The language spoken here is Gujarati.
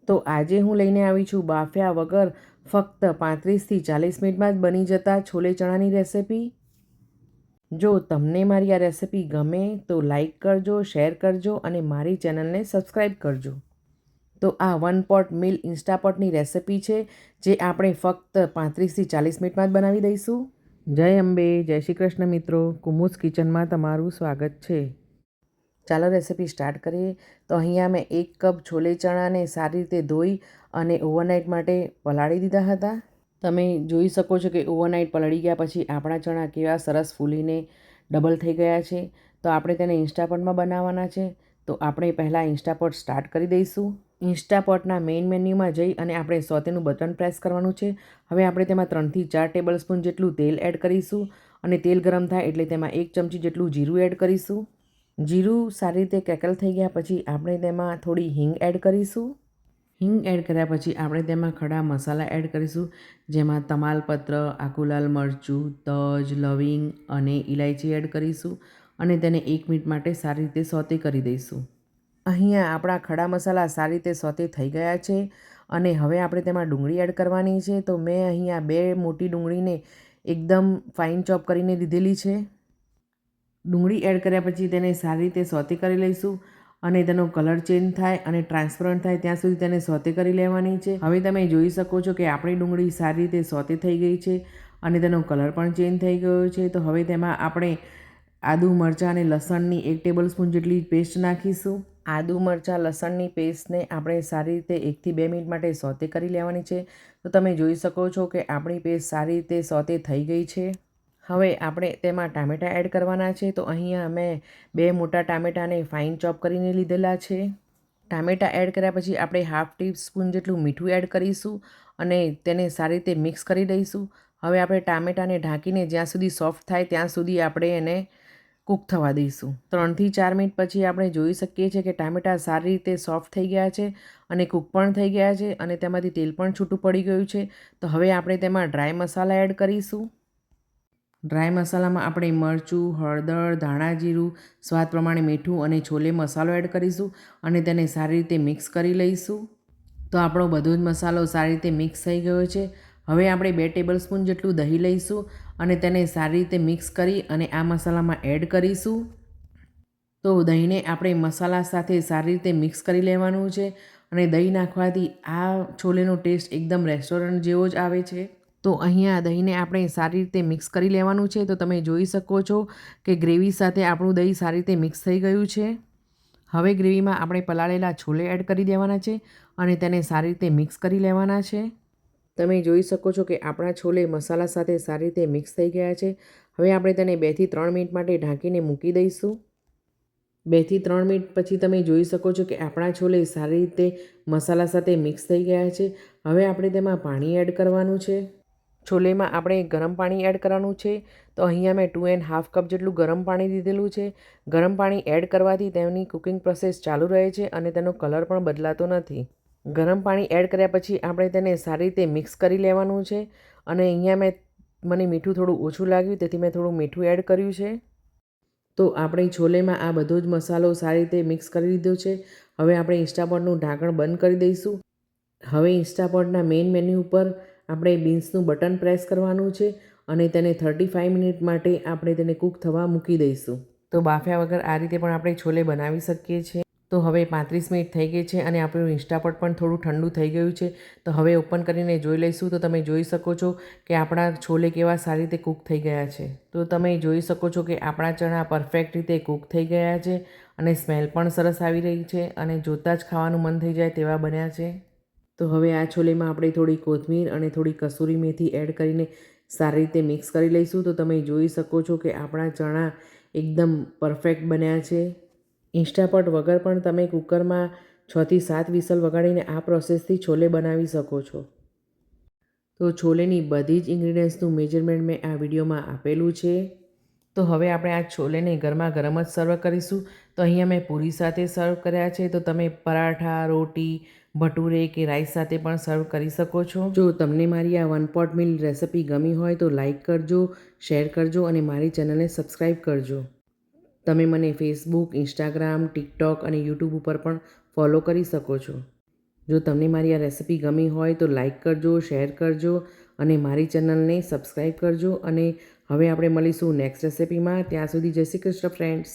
તો આજે હું લઈને આવી છું બાફ્યા વગર ફક્ત 35થી 40 મિનિટમાં જ બની જતા છોલે ચણાની રેસિપી। જો તમને મારી આ રેસિપી ગમે તો લાઈક કરજો, શેર કરજો અને મારી ચેનલને સબસ્ક્રાઈબ કરજો। તો આ વન પોટ મીલ ઇન્સ્ટાપોટની રેસિપી છે જે આપણે ફક્ત 35થી 40 મિનિટમાં જ બનાવી દઈશું। જય અંબે, જય શ્રી કૃષ્ણ મિત્રો, કુમુસ કિચનમાં તમારું સ્વાગત છે। ચાલો રેસિપી સ્ટાર્ટ કરીએ। તો અહીંયા મેં 1 કપ છોલે ચણાને સારી રીતે ધોઈ અને ઓવરનાઇટ માટે પલાળી દીધા હતા। તમે જોઈ શકો છો કે ઓવરનાઇટ પલળી ગયા પછી આપણા ચણા કેવા સરસ ફૂલીને ડબલ થઈ ગયા છે। તો આપણે તેને ઇન્સ્ટાપોટમાં બનાવવાના છે। તો આપણે પહેલાં ઇન્સ્ટાપોટ સ્ટાર્ટ કરી દઈશું। ઇન્સ્ટાપોટના મેઇન મેન્યુમાં જઈ અને આપણે સોતેનું બટન પ્રેસ કરવાનું છે। હવે આપણે તેમાં 3થી 4 ટેબલ સ્પૂન જેટલું તેલ એડ કરીશું અને તેલ ગરમ થાય એટલે તેમાં 1 ચમચી જેટલું જીરું એડ કરીશું। જીરું સારી રીતે ક્રેકલ થઈ ગયા પછી આપણે તેમાં થોડી હિંગ એડ કરીશું। હિંગ એડ કર્યા પછી આપણે તેમાં ખડા મસાલા એડ કરીશું, જેમાં તમાલપત્ર, આખું લાલ મરચું, તજ, લવિંગ અને ઇલાયચી એડ કરીશું અને તેને 1 મિનિટ માટે સારી રીતે સોતે કરી દઈશું। અહીંયા આપણા ખડા મસાલા સારી રીતે સોતે થઈ ગયા છે અને હવે આપણે તેમાં ડુંગળી એડ કરવાની છે। તો મેં અહીંયા 2 મોટી ડુંગળીને એકદમ ફાઇન ચોપ કરીને લીધેલી છે। ડુંગળી એડ કર્યા પછી તેને સારી રીતે સોતે કરી લઈશું અને તેનો કલર ચેન્જ થાય અને ટ્રાન્સપરન્ટ થાય ત્યાં સુધી તેને સોતે કરી લેવાની છે। હવે તમે જોઈ શકો છો કે આપણી ડુંગળી સારી રીતે સોતે થઈ ગઈ છે અને તેનો કલર પણ ચેન્જ થઈ ગયો છે। તો હવે તેમાં આપણે આદુ, મરચાં અને લસણની 1 ટેબલ સ્પૂન જેટલી પેસ્ટ નાખીશું। આદુ, મરચાં, લસણની પેસ્ટને આપણે સારી રીતે 1થી 2 મિનિટ માટે સોતે કરી લેવાની છે। તો તમે જોઈ શકો છો કે આપણી પેસ્ટ સારી રીતે સોતે થઈ ગઈ છે। હવે આપણે તેમાં ટામેટાં એડ કરવાના છે। તો અહીંયા મેં 2 મોટા ટામેટાને ફાઇન ચોપ કરીને લીધેલા છે। ટામેટાં એડ કર્યા પછી આપણે 1/2 ટીસ્પૂન જેટલું મીઠું એડ કરીશું અને તેને સારી રીતે મિક્સ કરી દઈશું। હવે આપણે ટામેટાને ઢાંકીને જ્યાં સુધી સોફ્ટ થાય ત્યાં સુધી આપણે એને કૂક થવા દઈશું। 3થી 4 મિનિટ પછી આપણે જોઈ શકીએ છીએ કે ટામેટાં સારી રીતે સોફ્ટ થઈ ગયા છે અને કૂક પણ થઈ ગયા છે અને તેમાંથી તેલ પણ છૂટું પડી ગયું છે। તો હવે આપણે તેમાં ડ્રાય મસાલા એડ કરીશું। ડ્રાય મસાલામાં આપણે મરચું, હળદર, ધાણા જીરું, સ્વાદ પ્રમાણે મીઠું અને છોલે મસાલો એડ કરીશું અને તેને સારી રીતે મિક્સ કરી લઈશું। તો આપણો બધો જ મસાલો સારી રીતે મિક્સ થઈ ગયો છે। હવે આપણે 2 ટેબલ સ્પૂન જેટલું દહીં લઈશું અને તેને સારી રીતે મિક્સ કરી અને આ મસાલામાં એડ કરીશું। તો દહીંને આપણે મસાલા સાથે સારી રીતે મિક્સ કરી લેવાનું છે અને દહીં નાખવાથી આ છોલેનો ટેસ્ટ એકદમ રેસ્ટોરન્ટ જેવો જ આવે છે। તો અહીંયા દહીંને આપણે સારી રીતે મિક્સ કરી લેવાનું છે। તો તમે જોઈ શકો છો કે ગ્રેવી સાથે આપણું દહીં સારી રીતે મિક્સ થઈ ગયું છે। હવે ગ્રેવીમાં આપણે પલાળેલા છોલે એડ કરી દેવાના છે અને તેને સારી રીતે મિક્સ કરી લેવાના છે। તમે જોઈ શકો છો કે આપણા છોલે મસાલા સાથે સારી રીતે મિક્સ થઈ ગયા છે। હવે આપણે તેને 2થી 3 મિનિટ માટે ઢાંકીને મૂકી દઈશું। 2થી 3 મિનિટ પછી તમે જોઈ શકો છો કે આપણા છોલે સારી રીતે મસાલા સાથે મિક્સ થઈ ગયા છે। હવે આપણે તેમાં પાણી એડ કરવાનું છે। છોલેમાં આપણે ગરમ પાણી એડ કરવાનું છે। તો અહીંયા મેં 2.5 કપ જેટલું ગરમ પાણી લીધેલું છે। ગરમ પાણી એડ કરવાથી તેની કુકિંગ પ્રોસેસ ચાલુ રહે છે અને તેનો કલર પણ બદલાતો નથી। ગરમ પાણી એડ કર્યા પછી આપણે તેને સારી રીતે મિક્સ કરી લેવાનું છે અને અહીંયા મને મીઠું થોડું ઓછું લાગ્યું તેથી મેં થોડું મીઠું એડ કર્યું છે। તો આપણે છોલેમાં આ બધો જ મસાલો સારી રીતે મિક્સ કરી લીધો છે। હવે આપણે ઇન્સ્ટાપોટનું ઢાંકણ બંધ કરી દઈશું। હવે ઇન્સ્ટાપોટના મેઇન મેન્યુ ઉપર આપણે બીન્સનું બટન પ્રેસ કરવાનું છે અને તેને 35 મિનિટ માટે આપણે તેને કૂક થવા મૂકી દઈશું। તો બાફ્યા વગર આ રીતે પણ આપણે છોલે બનાવી શકીએ છીએ। તો હવે 35 મિનિટ થઈ ગઈ છે અને આપણું ઇન્સ્ટાપોટ પણ થોડું ઠંડુ થઈ ગયું છે। તો હવે ઓપન કરીને જોઈ લઈશું। તો તમે જોઈ શકો છો કે આપણા છોલે કેવા સારી રીતે કૂક થઈ ગયા છે। તો તમે જોઈ શકો છો કે આપણા ચણા પરફેક્ટ રીતે કૂક થઈ ગયા છે અને સ્મેલ પણ સરસ આવી રહી છે અને જોતાં જ ખાવાનું મન થઈ જાય તેવા બન્યા છે। તો હવે આ છોલેમાં આપણે થોડી કોથમીર અને થોડી કસૂરી મેથી એડ કરીને સારી રીતે મિક્સ કરી લઈશું। તો તમે જોઈ શકો છો કે આપણા ચણા એકદમ પરફેક્ટ બન્યા છે। ઇન્સ્ટાપોટ વગર પણ તમે કુકરમાં 6થી 7 વિસલ વગાડીને આ પ્રોસેસથી છોલે બનાવી શકો છો। તો છોલેની બધી જ ઇન્ગ્રીડિયન્ટ્સનું મેજરમેન્ટ મેં આ વિડીયોમાં આપેલું છે। તો હવે આપણે આ છોલેને ગરમા ગરમ જ સર્વ કરીશું। તો અહીંયા મેં પૂરી સાથે સર્વ કર્યા છે। તો તમે પરાઠા, રોટી, ભટુરે કે રાઈસ સાથે પણ સર્વ કરી શકો છો। જો તમને મારી આ વન પોટ મીલ રેસિપી ગમી હોય તો લાઈક કરજો, શેર કરજો અને મારી ચેનલને સબસ્ક્રાઈબ કરજો। તમે મને ફેસબુક, ઇન્સ્ટાગ્રામ, ટિકટોક અને યુટ્યુબ ઉપર પણ ફોલો કરી શકો છો। જો તમને મારી આ રેસિપી ગમી હોય તો લાઈક કરજો, શેર કરજો અને મારી ચેનલને સબસ્ક્રાઈબ કરજો. અને હવે આપણે મળીશું નેક્સ્ટ રેસિપીમાં. ત્યાં સુધી જય શ્રી કૃષ્ણ ફ્રેન્ડ્સ.